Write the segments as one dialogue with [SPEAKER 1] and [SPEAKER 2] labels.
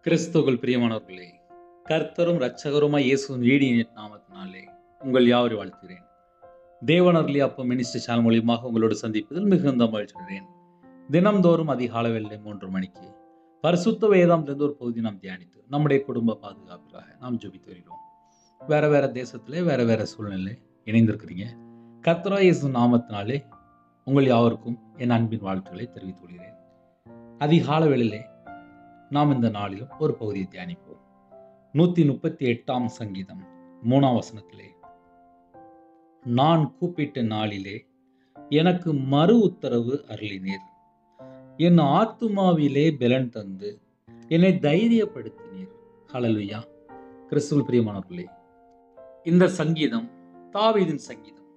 [SPEAKER 1] கிறிஸ்துவுக்குள் பிரியமானவர்களே, கர்த்தரும் இரட்சகருமாய் இயேசுவின் ஈடிய நாமத்தினாலே உங்கள் யாவரையும் வாழ்த்துகிறேன். தேவனருளிய அப்பம் மினிஸ்ட்ரி சேனல் மூலியமாக உங்களோடு சந்திப்பதில் மிகுந்த மகிழ்ச்சியடைகிறேன். தினம்தோறும் அதிகாலை வேளை 3 மணிக்கு பரிசுத்த வேதாந்திலிருந்து ஒரு பகுதி நாம் தியானித்து நம்முடைய குடும்ப பாதுகாப்புக்காக நாம் ஜெபித்து வருகிறோம். வேற தேசத்திலே வேற சூழ்நிலை இணைந்திருக்கிறீங்க. கர்த்தராகிய இயேசு நாமத்தினாலே உங்கள் யாவருக்கும் என் அன்பின் வாழ்த்துக்களை தெரிவித்துக் கொள்கிறேன். அதிகாலை வேளையிலே நாம் இந்த நாளிலும் ஒரு பகுதியை தியானிப்போம். 138ஆம் சங்கீதம் 3ஆம் வசனத்திலே, நான் கூப்பிட்ட நாளிலே எனக்கு மறு உத்தரவு அருளினீர், என் ஆத்துமாவிலே பலன் தந்து என்னை தைரியப்படுத்தினீர். ஹல்லேலூயா. கிறிஸ்துவுக்குள் பிரியமானவர்களே, இந்த சங்கீதம் தாவீதின் சங்கீதம்.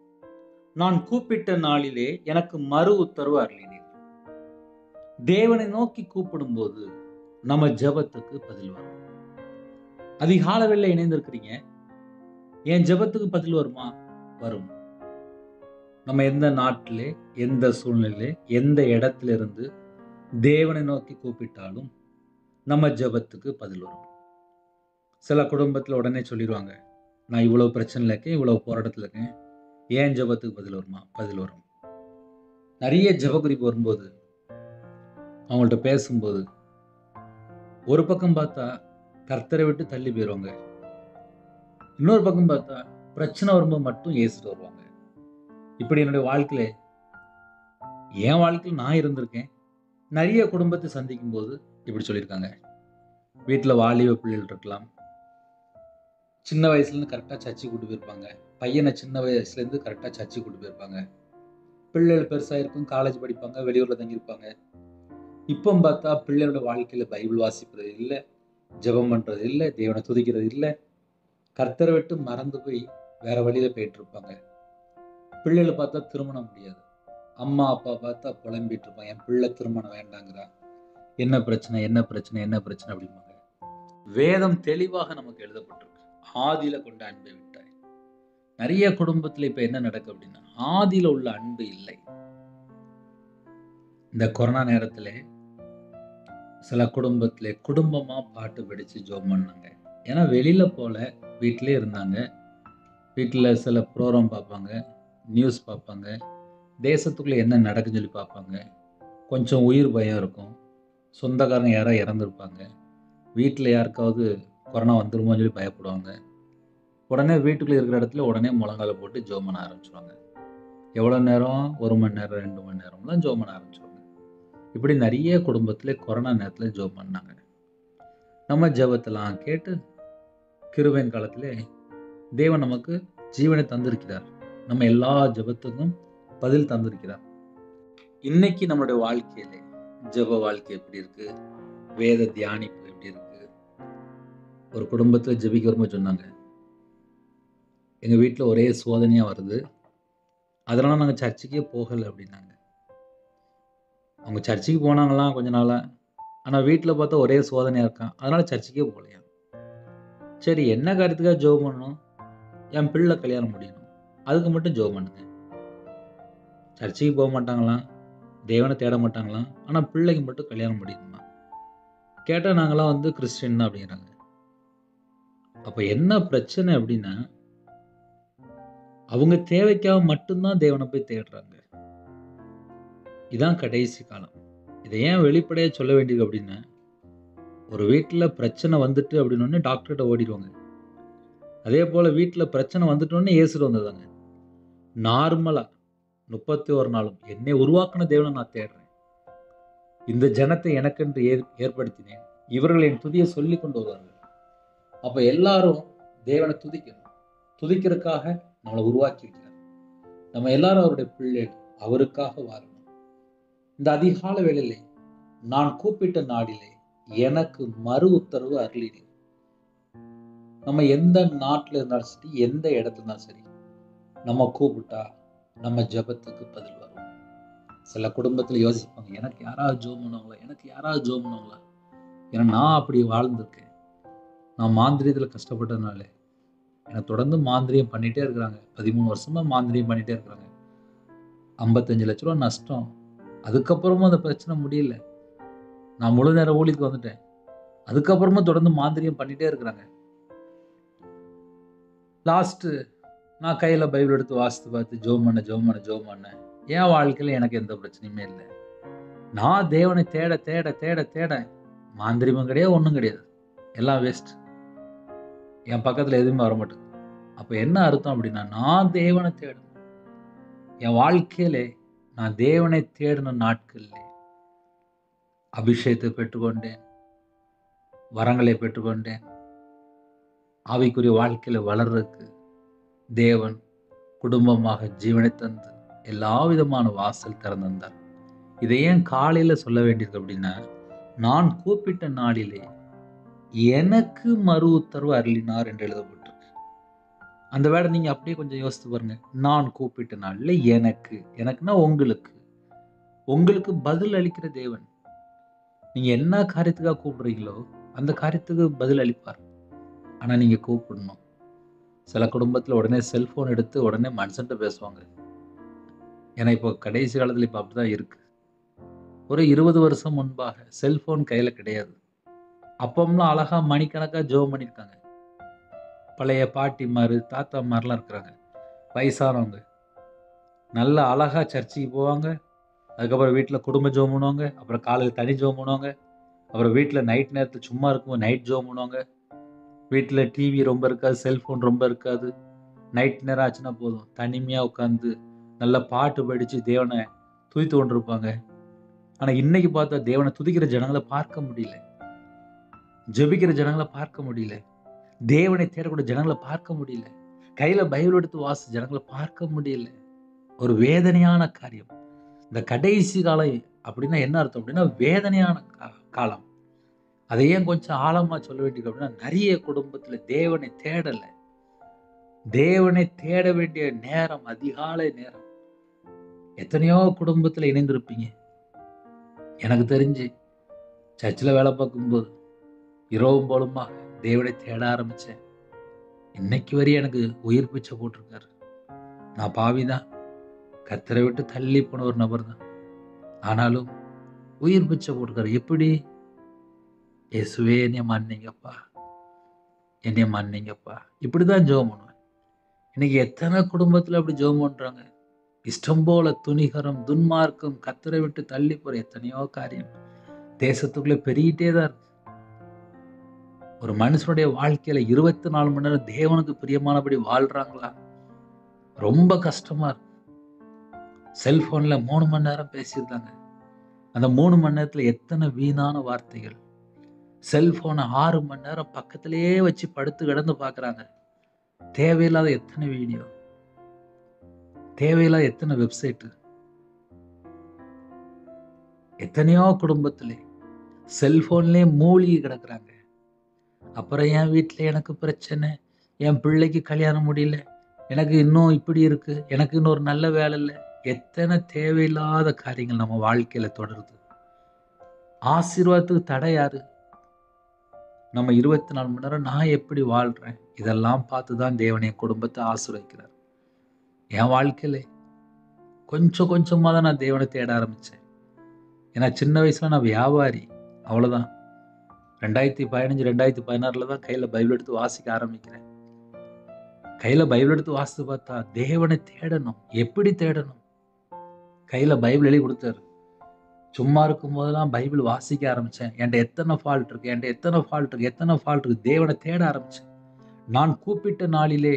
[SPEAKER 1] நான் கூப்பிட்ட நாளிலே எனக்கு மறு உத்தரவு அருளினீர். தேவனை நோக்கி கூப்பிடும்போது நம்ம ஜெபத்துக்கு பதில் வரும். அதிகாலை வேளையில இணைந்திருக்கிறீங்க, என் ஜெபத்துக்கு பதில் வருமா? வரும். நம்ம எந்த நாட்டிலே, எந்த சூழ்நிலையிலே, எந்த இடத்துல இருந்து தேவனை நோக்கி கூப்பிட்டாலும் நம்ம ஜெபத்துக்கு பதில் வரும். சில குடும்பத்தில் உடனே சொல்லிடுவாங்க, நான் இவ்வளவு பிரச்சனையில் இருக்கேன், இவ்வளவு போராட்டத்தில் இருக்கேன், ஏன் ஜெபத்துக்கு பதில் வருமா? பதில் வரும். நிறைய ஜெப குறிப்பு வரும்போது அவங்கள்ட்ட பேசும்போது ஒரு பக்கம் பார்த்தா கர்த்தரை விட்டு தள்ளி போயிடுவாங்க, இன்னொரு பக்கம் பார்த்தா பிரச்சனை வரும்போது மட்டும் ஏசிட்டு வருவாங்க. இப்படி என்னுடைய வாழ்க்கையில, என் வாழ்க்கையில் நான் இருந்திருக்கேன். நிறைய குடும்பத்தை சந்திக்கும் போது இப்படி சொல்லியிருக்காங்க. வீட்டில் வாலிப பிள்ளைகள் இருக்கலாம், சின்ன வயசுலேருந்து கரெக்டாக சர்ச்சை கூட்டு போயிருப்பாங்க. பையனை சின்ன வயசுலேருந்து கரெக்டாக சர்ச்சை கூட்டு போயிருப்பாங்க. பிள்ளைகள் பெருசாக இருக்கும், காலேஜ் படிப்பாங்க, வெளியூரில் தங்கியிருப்பாங்க. இப்போ பார்த்தா பிள்ளைகளோட வாழ்க்கையில் பைபிள் வாசிப்பது இல்லை, ஜெபம் பண்ணுறது இல்லை, தேவனை துதிக்கிறது இல்லை, கர்த்தரை விட்டு மறந்து போய் வேற வழியில் போயிட்டு இருப்பாங்க. பிள்ளைகளை பார்த்தா திருமணம் முடியாது. அம்மா அப்பா பார்த்தா புலம்பிட்டு இருப்பாங்க, என் பிள்ளை திருமணம் வேண்டாங்கிறா, என்ன பிரச்சனை அப்படிம்பாங்க. வேதம் தெளிவாக நமக்கு எழுதப்பட்டிருக்கு, ஆதியில கொண்ட அன்பை விட்டாய். நிறைய குடும்பத்தில் இப்போ என்ன நடக்கு அப்படின்னா, ஆதியில உள்ள அன்பு இல்லை. இந்த கொரோனா நேரத்தில் சில குடும்பத்திலே குடும்பமா பாட்டு படிச்சு ஜெபம் பண்ணாங்க. ஏன்னா வெளியில போல, வீட்டிலே இருந்தாங்க. வீட்டில் சில ப்ரோக்ராம் பார்ப்பாங்க, நியூஸ் பார்ப்பாங்க, தேசத்துக்குள்ள என்ன நடக்குன்னு சொல்லி பார்ப்பாங்க. கொஞ்சம் உயிர் பயம் இருக்கும், சொந்தக்காரங்க யாராவது இறந்துருப்பாங்க, வீட்டில் யாருக்காவது கொரோனா வந்துருமோன்னு சொல்லி பயப்படுவாங்க. உடனே வீட்டுக்குள்ளே இருக்கிற இடத்துல உடனே முழங்கால போட்டு ஜெபம் பண்ண ஆரம்பிச்சுருவாங்க. எவ்வளோ நேரம்? 1 மணி நேரம் 2 மணி நேரம்லாம் ஜெபம் பண்ண ஆரம்பிச்சுருவாங்க. இப்படி நிறைய குடும்பத்தில் கொரோனா நேரத்தில் ஜெபம் பண்ணாங்க. நம்ம ஜெபத்தெல்லாம் கேட்டு கிருபையின் காலத்திலே தேவன் நமக்கு ஜீவனை தந்திருக்கிறார். நம்ம எல்லா ஜெபத்துக்கும் பதில் தந்திருக்கிறார். இன்னைக்கு நம்மளுடைய வாழ்க்கையிலே ஜெப வாழ்க்கை எப்படி இருக்கு? வேத தியானிப்பு எப்படி இருக்கு? ஒரு குடும்பத்தில் ஜெபிக்க வரும்போது சொன்னாங்க, எங்க வீட்டில் ஒரே சோதனையா வருது, அதனால நாங்கள் சர்ச்சுக்கே போகலை அப்படின்னாங்க. அவங்க சர்ச்சுக்கு போனாங்களாம் கொஞ்ச நாளா, ஆனால் வீட்டில் பார்த்தா ஒரே சோதனையாக இருக்கான், அதனால சர்ச்சுக்கே போகலையா. சரி, என்ன காரியத்துக்காக ஜெபம் பண்ணணும்? என் பிள்ளை கல்யாணம் முடியணும், அதுக்கு மட்டும் ஜெபம் பண்ணுங்க. சர்ச்சுக்கு போக மாட்டாங்களாம், தேவனை தேட மாட்டாங்களாம், ஆனால் பிள்ளைக்கு மட்டும் கல்யாணம் முடியணுமா. கேட்டால் நாங்களாம் கிறிஸ்டின் தான் அப்படிங்கிறாங்க. அப்போ என்ன பிரச்சனை அப்படின்னா, அவங்க தேவைக்காக மட்டும்தான் தேவனை போய் தேடுறாங்க. இதான் கடைசி காலம். இதை ஏன் வெளிப்படையாக சொல்ல வேண்டியது அப்படின்னா, ஒரு வீட்டில் பிரச்சனை வந்துட்டு அப்படின்னோடனே டாக்டர்கிட்ட ஓடிடுவாங்க. அதே போல் வீட்டில் பிரச்சனை வந்துட்டோன்னே இயேசுட்டு வந்ததாங்க. நார்மலாக 31 நாளும் என்னை உருவாக்கின தேவனை நான் தேடுறேன், இந்த ஜனத்தை எனக்கென்று ஏற்படுத்தினேன், இவர்கள் என் துதியை சொல்லி கொண்டு வருவார்கள். அப்போ எல்லாரும் தேவனை துதிக்கணும். துதிக்கிறதுக்காக நம்மளை உருவாக்கி இருக்கிறார். நம்ம எல்லாரும் அவருடைய பிள்ளைகள், அவருக்காக வாழணும். இந்த அதிகால வேளையிலே நான் கூப்பிட்ட நாளிலே எனக்கு மறு உத்தரவு அருளினீர். நம்ம எந்த நாட்டில் இருந்தாலும் சரி, எந்த இடத்துல இருந்தாலும் சரி, நம்ம கூப்பிட்டா நம்ம ஜெபத்துக்கு பதில் வரும். சில குடும்பத்தில் யோசிப்பாங்க, எனக்கு யாராவது ஜெபம் பண்ணுவாங்களா, ஏன்னா நான் அப்படி வாழ்ந்திருக்கேன். நான் மாந்திரியத்தில் கஷ்டப்பட்டதுனால எனக்கு தொடர்ந்து மாந்திரியம் பண்ணிகிட்டே இருக்கிறாங்க. 13 வருஷமா மாந்திரியம் பண்ணிகிட்டே இருக்கிறாங்க. 55 லட்ச ரூபா நஷ்டம். அதுக்கப்புறமும் அந்த பிரச்சனை முடியல. நான் முழு நேர ஊழியத்துக்கு வந்துட்டேன். அதுக்கப்புறமா தொடர்ந்து மாந்திரியம் பண்ணிட்டே இருக்கிறாங்க. லாஸ்ட்டு நான் கையில் பைபிள் எடுத்து வாசித்து பார்த்து ஜெபம் பண்ணேன். என் வாழ்க்கையில் எனக்கு எந்த பிரச்சனையுமே இல்லை. நான் தேவனை தேட தேட தேட தேட மாந்திரியம் கிடையாது, ஒன்றும் கிடையாது, எல்லாம் வேஸ்ட். என் பக்கத்தில் எதுவுமே வர மாட்டேங்குது. அப்போ என்ன அர்த்தம் அப்படின்னா, நான் தேவனை தேடணும். என் வாழ்க்கையிலே நான் தேவனை தேடின நாட்களில் அபிஷேகத்தை பெற்றுக்கொண்டேன், வரங்களை பெற்றுக்கொண்டேன். ஆவிக்குரிய வாழ்க்கையில் வளர்றதுக்கு தேவன் குடும்பமாக ஜீவனை தந்து எல்லா விதமான வாசல் திறந்திருந்தார். இதை ஏன் காலையில் சொல்ல வேண்டியது அப்படின்னா, நான் கூப்பிட்ட நாளிலே எனக்கு மறு உத்தரவு அருளினார் என்று எழுதப்பட்டிருக்கு. அந்த வேலை நீங்க அப்படியே கொஞ்சம் யோசித்து பாருங்க. நான் கூப்பிட்ட நாளில் எனக்குன்னா உங்களுக்கு பதில் அளிக்கிற தேவன். நீங்க என்ன காரியத்துக்காக கூப்பிடுறீங்களோ அந்த காரியத்துக்கு பதில் அளிப்பார். ஆனா நீங்க கூப்பிடணும். சில குடும்பத்தில் உடனே செல்போன் எடுத்து உடனே மனுஷன்ட்ட பேசுவாங்க. ஏன்னா இப்போ கடைசி காலத்தில் இப்போ அப்படிதான் இருக்கு. ஒரு 20 வருஷம் முன்பாக செல்போன் கையில கிடையாது. அப்பம்லாம் அழகா மணிக்கணக்காக ஜெபம் பண்ணியிருக்காங்க. பழைய பாட்டிமாரு தாத்தாமாரெலாம் இருக்கிறாங்க, வயசானவங்க. நல்லா அழகா சர்ச்சுக்கு போவாங்க. அதுக்கப்புறம் வீட்டில் குடும்ப ஜெபம் பண்ணுவாங்க. அப்புறம் காலையில் தனி ஜெபம் பண்ணுவாங்க. அப்புறம் வீட்டில் நைட் நேரத்தில் சும்மா இருக்கும்போது நைட் ஜெபம் பண்ணுவாங்க. வீட்டில் டிவி ரொம்ப இருக்காது, செல்ஃபோன் ரொம்ப இருக்காது. நைட் நேரம் ஆச்சுன்னா போதும், தனிமையாக உட்காந்து நல்லா பாட்டு படித்து தேவனை துதித்து கொண்டிருப்பாங்க. ஆனால் இன்னைக்கு பார்த்தா தேவனை துதிக்கிற ஜனங்களை பார்க்க முடியல, ஜெபிக்கிற ஜனங்களை பார்க்க முடியல, தேவனை தேடக்கூடிய ஜனங்களை பார்க்க முடியல, கையில் பைபிள் எடுத்து வாசி ஜனங்களை பார்க்க முடியல. ஒரு வேதனையான காரியம். இந்த கடைசி காலம் அப்படின்னா என்ன அர்த்தம் அப்படின்னா, வேதனையான காலம். அதை ஏன் கொஞ்சம் ஆழமா சொல்ல வேண்டியது அப்படின்னா, நிறைய குடும்பத்துல தேவனை தேடலை. தேவனை தேட வேண்டிய நேரம், அதிகாலை நேரம். எத்தனையோ குடும்பத்துல இணைந்திருப்பீங்க. எனக்கு தெரிஞ்சு சர்ச்சில் வேலை பார்க்கும்போது இரவும் போலுமா தேவனை தேட ஆரம்பிச்சேன். இன்னைக்கு வரையும் எனக்கு உயிர் பிச்சை போட்டிருக்காரு. நான் பாவிதான், கர்த்தரை விட்டு தள்ளி போன ஒரு நபர் தான். ஆனாலும் உயிர் பிச்சை போட்டிருக்காரு. எப்படி? இயேசுவே என்னைய மன்னிங்கப்பா, என்னைய மன்னிங்கப்பா. இப்படிதான் ஜெபம் பண்ணுவேன். இன்னைக்கு எத்தனை குடும்பத்துல அப்படி ஜெபம் பண்றாங்க. இஷ்டம் போல துணிகரம், துன்மார்க்கம், கர்த்தரை விட்டு தள்ளி போற எத்தனையோ காரியம் தேசத்துக்குள்ள பெருகிட்டே தான் இருக்கு. ஒரு மனுஷனுடைய வாழ்க்கையில 24 மணி நேரம் தேவனுக்கு பிரியமானபடி வாழ்றாங்களா? ரொம்ப கஷ்டமா இருக்கு. செல்போன்ல 3 மணி நேரம் பேசியிருந்தாங்க. அந்த 3 மணி நேரத்துல எத்தனை வீணான வார்த்தைகள். செல்போனை 6 மணி நேரம் பக்கத்திலேயே வச்சு படுத்து கிடந்து பார்க்குறாங்க. தேவையில்லாத எத்தனை வீடியோ, தேவையில்லாத எத்தனை வெப்சைட்டு. எத்தனையோ குடும்பத்திலே செல்போன்லேயே மூழ்கி கிடக்குறாங்க. அப்புறம் என் வீட்டில் எனக்கு பிரச்சனை, என் பிள்ளைக்கு கல்யாணம் முடியல, எனக்கு இன்னும் இப்படி இருக்கு, எனக்கு இன்னும் ஒரு நல்ல வேலை இல்லை. எத்தனை தேவையில்லாத காரியங்கள் நம்ம வாழ்க்கையில தொடருது. ஆசீர்வாதத்துக்கு தடை யாரு? நம்ம 24 மணி நேரம் நான் எப்படி வாழ்றேன், இதெல்லாம் பார்த்து தான் தேவன் என் குடும்பத்தை ஆசீர்வதிக்கிறார். என் வாழ்க்கையில கொஞ்சம் கொஞ்சமாக தான் நான் தேவனை தேட ஆரம்பித்தேன். ஏன்னா சின்ன வயசுல நான் வியாபாரி, அவ்வளோதான். 2015 2016 தான் கையில் பைபிள் எடுத்து வாசிக்க ஆரம்பிக்கிறேன். கையில் பைபிள் எடுத்து வாசித்து பார்த்தா தேவனை தேடணும். எப்படி தேடணும்? கையில் பைபிள் எழுதி கொடுத்தாரு. சும்மா இருக்கும் போதெல்லாம் பைபிள் வாசிக்க ஆரம்பித்தேன். என்கிட்ட எத்தனை ஃபால்ட் இருக்கு. தேவனை தேட ஆரம்பித்தேன். நான் கூப்பிட்ட நாளிலே,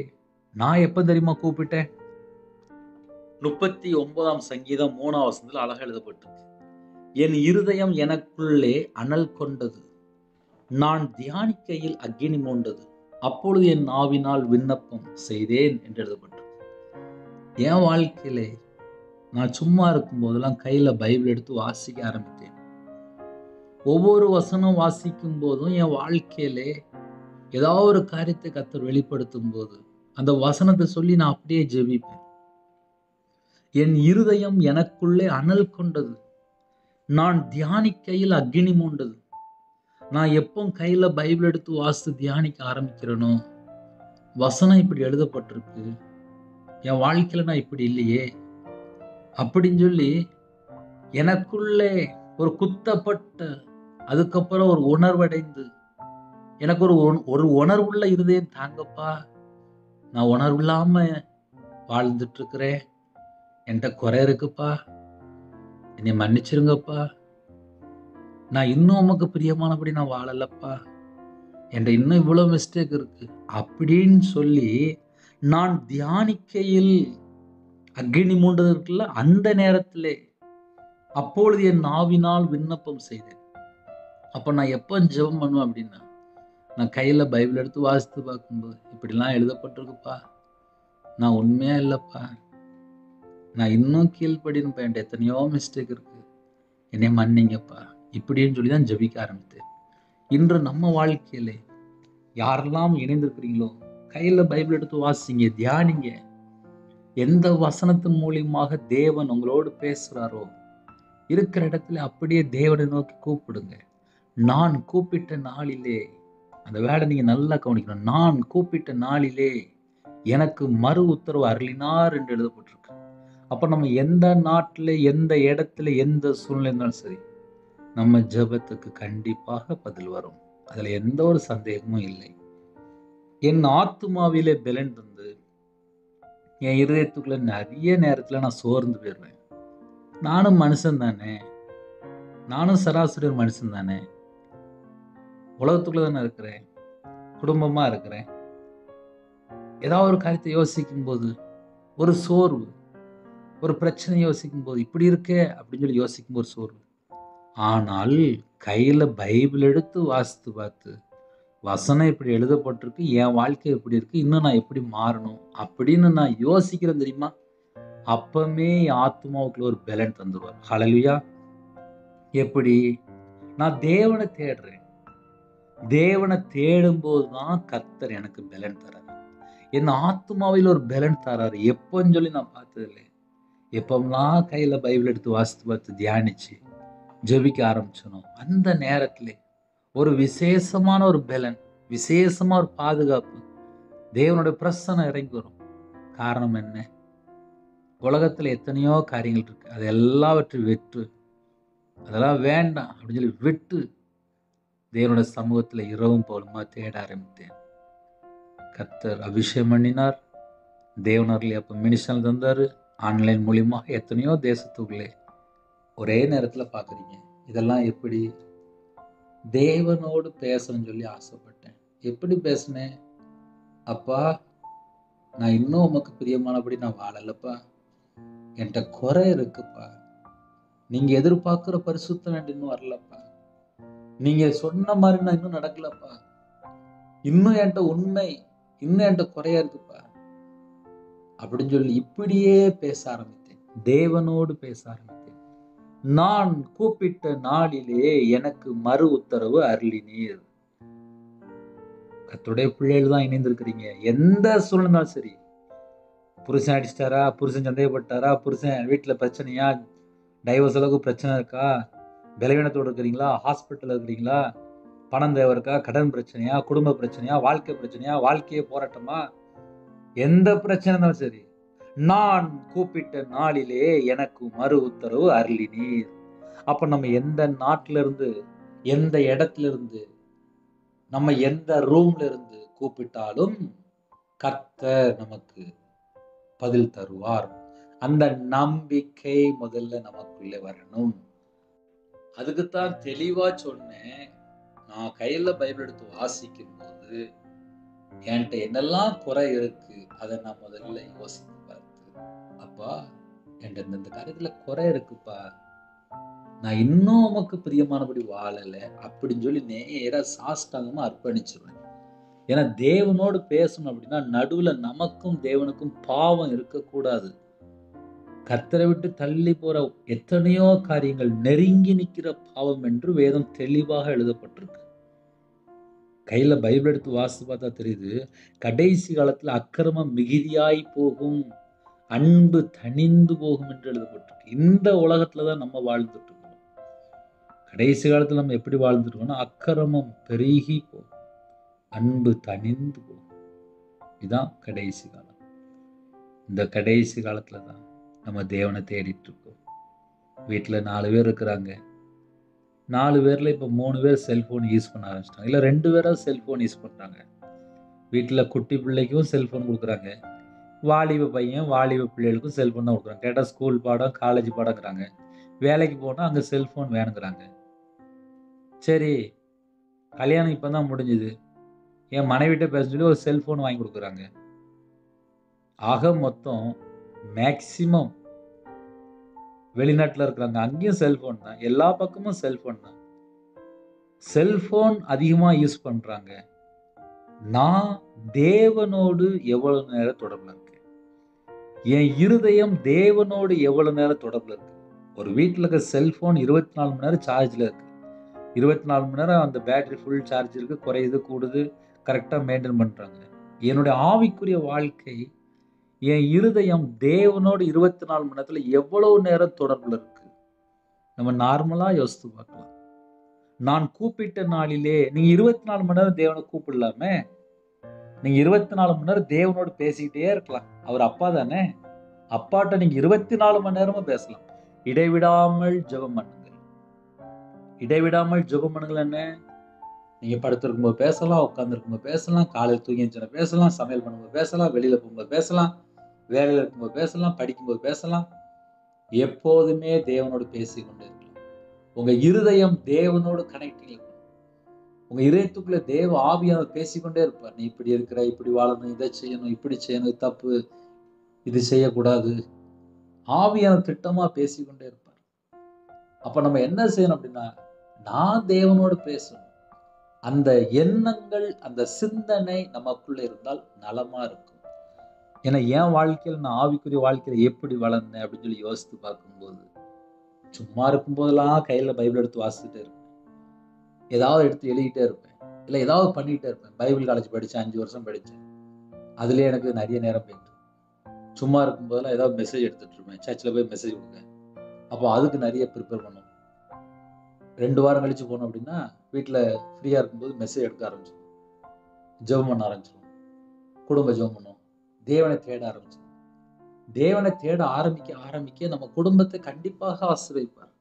[SPEAKER 1] நான் எப்போ தெரியுமா கூப்பிட்டேன்? 39ஆம் சங்கீதம் 3ஆம் வசனத்தில் அழகாக எழுதப்பட்டிருக்கு. என் இருதயம் எனக்குள்ளே அனல் கொண்டது, நான் தியானிக்கையில் அக்கினி மூண்டது, அப்பொழுது என் நாவினால் விண்ணப்பம் செய்தேன் என்று எழுதப்பட்டிருக்கு. என் வாழ்க்கையிலே நான் சும்மா இருக்கும் போதெல்லாம் கையில் பைபிள் எடுத்து வாசிக்க ஆரம்பித்தேன். ஒவ்வொரு வசனம் வாசிக்கும் போதும் என் வாழ்க்கையிலே ஏதாவது ஒரு காரியத்தை கர்த்தர் வெளிப்படுத்தும் போது அந்த வசனத்தை சொல்லி நான் அப்படியே ஜெபிப்பேன். என் இருதயம் எனக்குள்ளே அனல் கொண்டது, நான் தியானிக்கையில் அக்கினி மூண்டது. நான் எப்போ கையில் பைபிள் எடுத்து வாசித்து தியானிக்க ஆரம்பிக்கிறேனோ, வசனம் இப்படி எழுதப்பட்டிருக்கு, என் வாழ்க்கையில் நான் இப்படி இல்லையே அப்படின்னு சொல்லி எனக்குள்ளே ஒரு குத்தப்பட்ட, அதுக்கப்புறம் ஒரு உணர்வடைந்து எனக்கு ஒரு உணர்வுள்ள இருதயம் தாங்கப்பா. நான் உணர்வில்லாம வாழ்ந்துட்டு இருக்கிறேன். என்கிட்ட குறை இருக்குப்பா. என்னை மன்னிச்சிருங்கப்பா. நான் இன்னும் உமக்கு பிரியமானபடி நான் வாழலப்பா. என்கிட்ட இன்னும் இவ்வளவு மிஸ்டேக் இருக்கு அப்படின்னு சொல்லி நான் தியானிக்கையில் அக்கினி மூண்டது இருக்குல்ல, அந்த நேரத்திலே அப்பொழுது என் நாவினால் விண்ணப்பம் செய்தேன். அப்ப நான் எப்ப ஜெபம் பண்ணுவேன் அப்படின்னா, நான் கையில பைபிள் எடுத்து வாசித்து பார்க்கும்போது, இப்படிலாம் எழுதப்பட்டிருக்குப்பா, நான் உண்மையா இல்லப்பா, நான் இன்னும் கீழ்ப்படின்னு என்கிட்ட எத்தனையோ மிஸ்டேக் இருக்கு, என்னை மன்னிங்கப்பா, இப்படின்னு சொல்லி தான் ஜெபிக்க ஆரம்பித்தேன். இன்று நம்ம வாழ்க்கையிலே யாரெல்லாம் இணைந்திருக்கிறீங்களோ, கையில பைபிள் எடுத்து வாசிங்க, தியானிங்க. எந்த வசனத்தின் மூலியமாக தேவன் உங்களோடு பேசுறாரோ, இருக்கிற இடத்துல அப்படியே தேவனை நோக்கி கூப்பிடுங்க. நான் கூப்பிட்ட நாளிலே, அந்த வேலை நீங்க நல்லா கவனிக்கணும். நான் கூப்பிட்ட நாளிலே எனக்கு மறு உத்தரவு அருளினார் என்று எழுதப்பட்டிருக்கு. அப்ப நம்ம எந்த நாட்டில, எந்த இடத்துல, எந்த சூழ்நிலை இருந்தாலும் சரி, நம்ம ஜெபத்துக்கு கண்டிப்பாக பதில் வரும். அதுல எந்த ஒரு சந்தேகமும் இல்லை. என் ஆத்துமாவிலே பலன் தந்து என் இருதயத்துக்குள்ள நிறைய நேரத்துல நான் சோர்ந்து போயிடுவேன். நானும் மனுஷன் தானே, நானும் சராசரி ஒரு மனுஷன் தானே, உலகத்துக்குள்ள தானே இருக்கிறேன், குடும்பமா இருக்கிறேன். ஏதாவது ஒரு காரியத்தை யோசிக்கும் போது ஒரு சோர்வு, ஒரு பிரச்சனை யோசிக்கும் போது இப்படி இருக்கே அப்படின்னு சொல்லி யோசிக்கும் போது சோர்வு. ஆனால் கையில பைபிள் எடுத்து வாசித்து பார்த்து, வசனம் இப்படி எழுதப்பட்டிருக்கு, என் வாழ்க்கை எப்படி இருக்கு, இன்னும் நான் எப்படி மாறணும் அப்படின்னு நான் யோசிக்கிறேன் தெரியுமா, அப்பமே என் ஆத்மாவுக்குள்ள ஒரு பலன் தந்துருவார். ஹல்லேலூயா. எப்படி? நான் தேவனை தேடுறேன். தேவனை தேடும் போதுதான் கர்த்தர் எனக்கு பலன் தரார். என் ஆத்மாவில் ஒரு பலன் தராரு. எப்பன்னு சொல்லி நான் பார்த்ததில்லை. எப்பெல்லாம் கையில பைபிள் எடுத்து வாசித்து பார்த்து தியானிச்சு ஜெபிக்க ஆரம்பிச்சனும், அந்த நேரத்திலே ஒரு விசேஷமான ஒரு பலன், விசேஷமா ஒரு பாதுகாப்பு, தேவனுடைய பிரசன்னம் இறங்கி வரும். காரணம் என்ன? உலகத்துல எத்தனையோ காரியங்கள் இருக்கு, அது எல்லாவற்றையும் விட்டு, அதெல்லாம் வேண்டாம் அப்படின்னு சொல்லி விட்டு தேவனுடைய சமூகத்துல இரவும் பகலுமா தேட ஆரம்பித்தேன். கர்த்தர் அபிஷேகம் பண்ணினார். தேவனர்ல அப்ப மினிஷன் தந்தாரு. ஆன்லைன் மூலியமாக எத்தனையோ தேசத்துக்குள்ளே ஒரே நேரத்துல பாக்குறீங்க. இதெல்லாம் எப்படி? தேவனோடு பேசணும்னு சொல்லி ஆசைப்பட்டேன். எப்படி பேசினேன்? அப்பா, நான் இன்னும் உமக்கு பிரியமானபடி நான் வாழலப்பா, என்கிட்ட குறை இருக்குப்பா, நீங்க எதிர்பார்க்கிற பரிசுத்தம் இன்னும் வரலப்பா, நீங்க சொன்ன மாதிரி நான் இன்னும் நடக்கலப்பா, இன்னும் என்கிட்ட உண்மை, இன்னும் என்கிட்ட குறையா இருக்குப்பா அப்படின்னு சொல்லி இப்படியே பேச ஆரம்பித்தேன். தேவனோடு பேச ஆரம்பித்தேன். நான் கூப்பிட்ட நாளிலே எனக்கு மறு உத்தரவு அருளினீர். கர்த்தருடைய பிள்ளைகள் தான் இணைந்திருக்கிறீங்க. எந்த சூழ்நிலையும் சரி, புருஷன் அடிச்சிட்டாரா, புருஷன் சந்தேகப்பட்டாரா, புருஷன் வீட்டுல பிரச்சனையா, டைவர்ஸ் அளவுக்கு பிரச்சனை இருக்கா, பலவீனத்தோடு இருக்கிறீங்களா, ஹாஸ்பிட்டல் இருக்கிறீங்களா, பணம் தேவை இருக்கா, கடன் பிரச்சனையா, குடும்ப பிரச்சனையா, வாழ்க்கை பிரச்சனையா, வாழ்க்கையே போராட்டமா, எந்த பிரச்சனை இருந்தாலும் சரி, நான் கூப்பிட்ட நாளிலே எனக்கு மறு உத்தரவு அருளினீர். அப்ப நம்ம எந்த நாட்டில இருந்து, எந்த இடத்துல இருந்து, நம்ம எந்த ரூம்ல இருந்து கூப்பிட்டாலும் கர்த்தர் நமக்கு பதில் தருவார். அந்த நம்பிக்கை முதல்ல நமக்குள்ளே வரணும். அதுக்குத்தான் தெளிவா சொன்னேன். நான் கையில பைபிள் எடுத்து வாசிக்கும் போது என்கிட்ட என்னெல்லாம் குறை இருக்கு அதை நான் முதல்ல யோசித்து பார்த்து, அப்பா என்கிட்ட இந்த காரியத்துல குறை இருக்குப்பா, நான் இன்னும் உமக்கு பிரியமானபடி வாழல அப்படின்னு சொல்லி நேரா சாஷ்டாங்கமா அர்ப்பணிச்சிருவேன். ஏன்னா தேவனோடு பேசணும் அப்படின்னா நடுவுல நமக்கும் தேவனுக்கும் பாவம் இருக்கக்கூடாது. கர்த்தரை விட்டு தள்ளி போற எத்தனையோ காரியங்கள் நெருங்கி நிற்கிற பாவம் என்று வேதம் தெளிவாக எழுதப்பட்டிருக்கு. கையில பைபிள் எடுத்து வாசித்து பார்த்தா தெரியுது, கடைசி காலத்துல அக்கிரமம் மிகுதியாய் போகும், அன்பு தணிந்து போகும் என்று எழுதப்பட்டிருக்கு. இந்த உலகத்துலதான் நம்ம வாழ்ந்துட்டு இருக்கோம். கடைசி காலத்துல நம்ம எப்படி வாழ்ந்துட்டு இருக்கோம்னா, அக்கிரமம் பெருகி போகும், அன்பு தணிந்து போகும். இதுதான் கடைசி காலம். இந்த கடைசி காலத்துலதான் நம்ம தேவனை தேடிட்டு இருக்கோம். வீட்டுல 4 பேர் இருக்கிறாங்க, 4 பேர்ல இப்போ 3 பேர் செல்ஃபோன் யூஸ் பண்ண ஆரம்பிச்சிட்டாங்க. இல்ல 2 பேராவது செல்ஃபோன் யூஸ் பண்றாங்க. வீட்ல குட்டி பிள்ளைக்கும் செல்ஃபோன் குடுக்குறாங்க. வாலிப பையன், வாலிப பிள்ளைகளுக்கும் செல்ஃபோன் தான் குடுக்குறாங்க. கேட்டா ஸ்கூல் பாடம், காலேஜ் பாடம்ங்கிறாங்க. வேலைக்கு போனா அங்க செல்ஃபோன் வேணுங்கிறாங்க. சரி, கல்யாணம் இப்ப தான் முடிஞ்சுது. என் மனைவிட்ட பேச சொல்லி ஒரு செல்ஃபோன் வாங்கி குடுக்குறாங்க. ஆக மொத்தம் மேக்ஸிமம் வெளிநாட்டுல இருக்கிறாங்க. அங்கேயும் செல்ஃபோன் தான். எல்லா பக்கமும் செல்ஃபோன் தான். செல்ஃபோன் அதிகமா யூஸ் பண்றாங்க. நான் தேவனோடு எவ்வளவு நேரம் தொடர்புல இருக்கேன்? என் இருதயம் தேவனோடு எவ்வளவு நேரம் தொடர்புல இருக்கு? ஒரு வீட்ல இருக்க செல்ஃபோன் 24 மணி நேரம் சார்ஜ்ல இருக்கு. 24 மணி நேரம் அந்த பேட்டரி ஃபுல் சார்ஜ் இருக்கு. குறையுது, கூடுது. கரெக்ட்டா மெயின்டெயின் பண்றாங்க. என்னுடைய ஆவிக்குரிய வாழ்க்கை, என் இருதயம் தேவனோடு 24 மணி நேரத்துல எவ்வளவு நேரம் தொடர்புல இருக்கு? நம்ம நார்மலா யோசித்து பார்க்கலாம். நான் கூப்பிட்ட நாளிலே நீங்க 24 மணி நேரம் தேவனை கூப்பிடலாமே. நீங்க 24 மணி நேரம் தேவனோடு பேசிக்கிட்டே இருக்கலாம். அவர் அப்பா தானே. அப்பாட்ட நீங்க 24 மணி நேரமும் பேசலாம். இடைவிடாமல் ஜெபம் பண்ணுங்க. இடைவிடாமல் ஜெபம் பண்ணுங்கள் என்ன? நீங்க படுத்திருக்கும்போது பேசலாம், உட்கார்ந்திருக்கும்போது பேசலாம், காலையில தூங்கி எந்திரிச்சோன பேசலாம், சமையல் பண்ணும்போது பேசலாம், வெளியில போகும்போது பேசலாம், வேலையில இருக்கும்போது பேசலாம், படிக்கும்போது பேசலாம். எப்போதுமே தேவனோடு பேசிக்கொண்டே இருக்கலாம். உங்க இருதயம் தேவனோடு கனெக்டிங் இருக்கும். உங்க இதயத்துக்குள்ள தேவ ஆவியானவர் பேசிக்கொண்டே இருப்பார். நீ இப்படி இருக்கிற, இப்படி வாழணும், இதை செய்யணும், இப்படி செய்யணும், இது தப்பு, இது செய்யக்கூடாது. ஆவியானவர் திட்டமா பேசிக்கொண்டே இருப்பார். அப்ப நம்ம என்ன செய்யணும் அப்படின்னா, நான் தேவனோடு பேசணும். அந்த எண்ணங்கள், அந்த சிந்தனை நமக்குள்ள இருந்தால் நலமா இருக்கும். ஏன்னா என் வாழ்க்கையில நான் ஆவிக்குரிய வாழ்க்கையில எப்படி வளர்ந்தேன் அப்படின்னு சொல்லி யோசித்து பார்க்கும்போது, சும்மா இருக்கும்போதெல்லாம் கையில பைபிள் எடுத்து வாசிச்சுட்டே இருப்பேன். ஏதாவது எடுத்து எழுதிட்டே இருப்பேன். இல்ல ஏதாவது பண்ணிட்டே இருப்பேன். பைபிள் காலேஜ் படிச்சேன், 5 வருஷம் படிச்சேன். அதுலயே எனக்கு நிறைய நேரம் போயிட்டு. சும்மா இருக்கும்போதெல்லாம் ஏதாவது மெசேஜ் எடுத்துட்டு இருப்பேன். சர்ச்சில் போய் மெசேஜ் கொடுங்க. அப்போ அதுக்கு நிறைய ப்ரிப்பேர் பண்ணணும். 2 வாரம் கழிச்சு போனோம் அப்படின்னா, வீட்டில் ஃப்ரீயா இருக்கும்போது மெசேஜ் எடுக்க ஆரம்பிச்சிடும். ஜெபம் பண்ண ஆரம்பிச்சிடும். குடும்ப ஜெபம் பண்ணுவோம். தேவனை தேட ஆரம்பிச்சிடும். தேவனை தேட ஆரம்பிக்க நம்ம குடும்பத்தை கண்டிப்பாக ஆசீர்வதிப்பார்.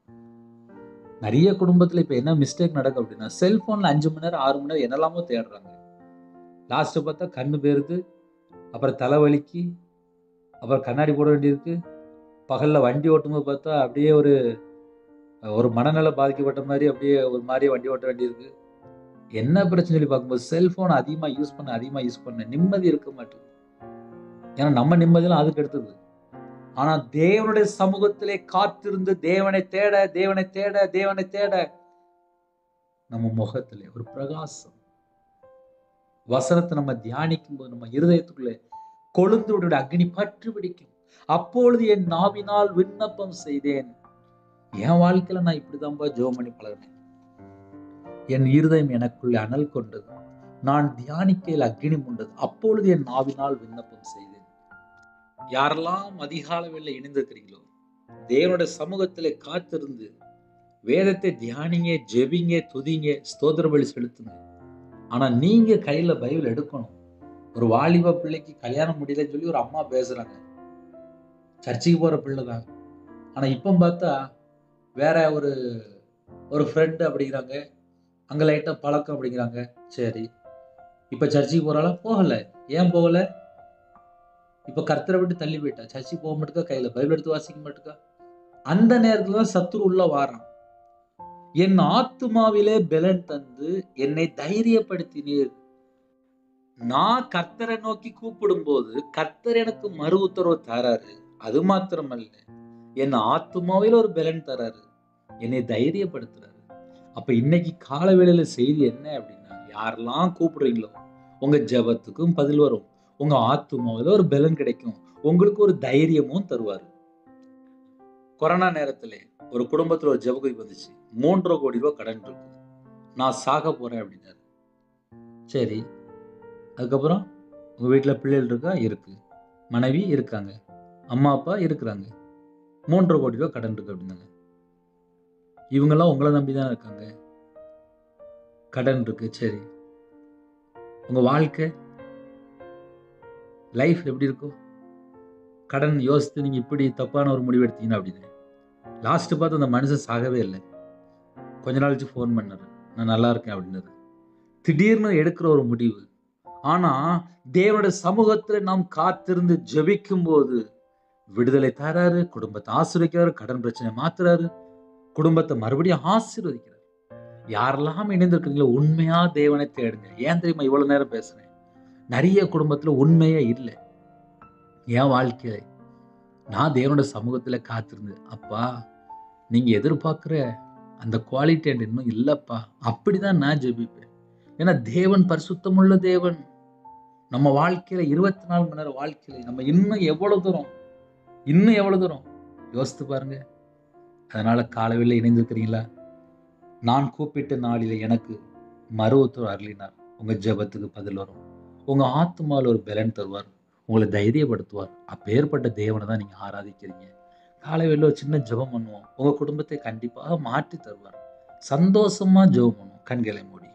[SPEAKER 1] நிறைய குடும்பத்துல இப்ப என்ன மிஸ்டேக் நடக்கும் அப்படின்னா, செல்போன்ல 5 மணி நேரம் 6 மணி நேரம் என்னெல்லாமோ தேடுறாங்க. லாஸ்ட் பார்த்தா கண்ணு போயிருது, அப்புறம் தலைவலிக்கு, அப்புறம் கண்ணாடி போட வேண்டியிருக்கு. பகல்ல வண்டி ஓட்டும்போது பார்த்தா அப்படியே ஒரு மனநல பாதிக்கப்பட்ட மாதிரி அப்படியே ஒரு மாதிரி வண்டி ஓட்ட வேண்டியிருக்கு. என்ன பிரச்சனை சொல்லி பார்க்கும்போது செல்போன் அதிகமா யூஸ் பண்ண நிம்மதி இருக்க மாட்டேங்குது. ஏன்னா நம்ம நிம்மதியெல்லாம் அதுக்கு எடுத்தது. ஆனா தேவனுடைய சமூகத்திலே காத்திருந்து தேவனை தேட நம்ம முகத்திலே ஒரு பிரகாசம். வசனத்தை நம்ம தியானிக்கும் போது நம்ம இருதயத்துக்குள்ளே கொழுந்து அக்னி பற்றி பிடிக்கும். அப்பொழுது என் நாவினால் விண்ணப்பம் செய்தேன். என் வாழ்க்கையில நான் இப்படிதான் ஜெபம் பண்ணி பழகினேன். என் இருதயம் எனக்குள்ளே அனல் கொண்டது. நான் தியானிக்கையில் அக்னி உண்டது. அப்பொழுது என் நாவினால் விண்ணப்பம் செய்தேன். யாரெல்லாம் அதிகாலையில் இணைந்திருக்கிறீங்களோ, தேவனுடைய சமூகத்திலே காத்திருந்து வேதத்தை தியானிங்க, ஜெபிங்க, துதிங்க, ஸ்தோத்திர பலி செலுத்துங்க. ஆனா நீங்க கையில பைபிள் எடுக்கணும். ஒரு வாலிப பிள்ளைக்கு கல்யாணம் முடியலன்னு சொல்லி ஒரு அம்மா பேசுறாங்க. சர்ச்சுக்கு போற பிள்ளைதான். ஆனா இப்ப பார்த்தா வேற ஒரு ஃப்ரெண்ட் அப்படிங்கிறாங்க. அங்க லைட்டா பழக்கம் அப்படிங்கிறாங்க. சரி, இப்ப சர்ச்சுக்கு போறாளா? போகல. ஏன் போகல? இப்ப கர்த்தரை விட்டு தள்ளி போயிட்டா. சர்ச்சுக்கு போக மாட்டுக்கா, கையில பைபிள் எடுத்து வாசிக்க மாட்டுக்கா. அந்த நேரத்துல தான் சத்துரு உள்ள வாரான். என் ஆத்துமாவிலே பலன் தந்து என்னை தைரியப்படுத்தினீர். நான் கர்த்தரை நோக்கி கூப்பிடும் போது கர்த்தர் எனக்கு மறு உத்தரவு தராரு. அது மாத்திரமல்ல, என் ஆத்துமாவில ஒரு பலன் தராரு, என்னை தைரியப்படுத்துறாரு. அப்ப இன்னைக்கு கால வேளையில செய்தி என்ன அப்படின்னா, யாரெல்லாம் கூப்பிடுறீங்களோ உங்க ஜெபத்துக்கும் பதில் வரும். உங்க ஆத்துமாவில ஒரு பலன் கிடைக்கும். உங்களுக்கு ஒரு தைரியமும் தருவாரு. கொரோனா நேரத்திலே ஒரு குடும்பத்துல ஒரு ஜெபக்குறி வந்துச்சு. 3.5 கோடி ரூபாய் கடன் இருக்கு. நான் சாக போறேன் அப்படின்னாரு. சரி, அதுக்கப்புறம் உங்க வீட்டுல பிள்ளைகள் இருக்கா? இருக்கு. மனைவி இருக்காங்க. அம்மா அப்பா இருக்கிறாங்க. 3.5 கோடி ரூபாய் கடன் இருக்கு அப்படின்னாங்க. இவங்கெல்லாம் உங்களை நம்பிதான் இருக்காங்க. கடன் இருக்கு. சரி, உங்க வாழ்க்கை லைஃப் எப்படி இருக்கும்? கடன் யோசித்து நீங்க இப்படி தப்பான ஒரு முடிவு எடுத்தீங்கன்னா அப்படின்னு லாஸ்ட் பார்த்து அந்த மனுஷன் சாகவே இல்லை. கொஞ்ச நாள் கழிச்சு ஃபோன் பண்ணாரு, நான் நல்லா இருக்கேன் அப்படின்னாரு. திடீர்னு எடுக்கிற ஒரு முடிவு. ஆனா தேவனுடைய சமூகத்துல நாம் காத்திருந்து ஜெபிக்கும் போது விடுதலை தராரு, குடும்பத்தை ஆசீர்வதிக்கிறாரு, கடன் பிரச்சனை மாத்துறாரு, குடும்பத்தை மறுபடியும் ஆசீர்வதிக்கிறார். யாரெல்லாம் இணைந்திருக்கிறீங்களோ உண்மையா தேவனை தேடுங்க. ஏன் தெரியுமா இவ்வளவு நேரம் பேசுறேன்? நிறைய குடும்பத்துல உண்மையே இல்லை. என் வாழ்க்கையில நான் தேவனுடைய சமூகத்துல காத்திருந்து, அப்பா நீங்க எதிர்பார்க்கிற அந்த குவாலிட்டி இன்னும் இல்லப்பா, அப்படிதான் நான் ஜெபிப்பேன். ஏன்னா தேவன் பரிசுத்தமுள்ள தேவன். நம்ம வாழ்க்கையில 24 மணி நேரம் வாழ்க்கையில நம்ம இன்னும் எவ்வளவு தூரம் யோசித்து பாருங்க. அதனால காலையில இணைந்திருக்கிறீங்களா? நான் கூப்பிட்ட நாளில எனக்கு மறு உத்தரவு அருளினார். உங்க ஜெபத்துக்கு பதில் வரும். உங்க ஆத்துமால ஒரு பலன் தருவார். உங்களை தைரியப்படுத்துவார். அப்பேற்பட்ட தேவனை தான் நீங்க ஆராதிக்கிறீங்க. காலையில ஒரு சின்ன ஜெபம் பண்ணுவோம். உங்க குடும்பத்தை கண்டிப்பாக மாற்றி தருவார். சந்தோஷமா ஜெபம் பண்ணுவோம். கண்களை மூடி.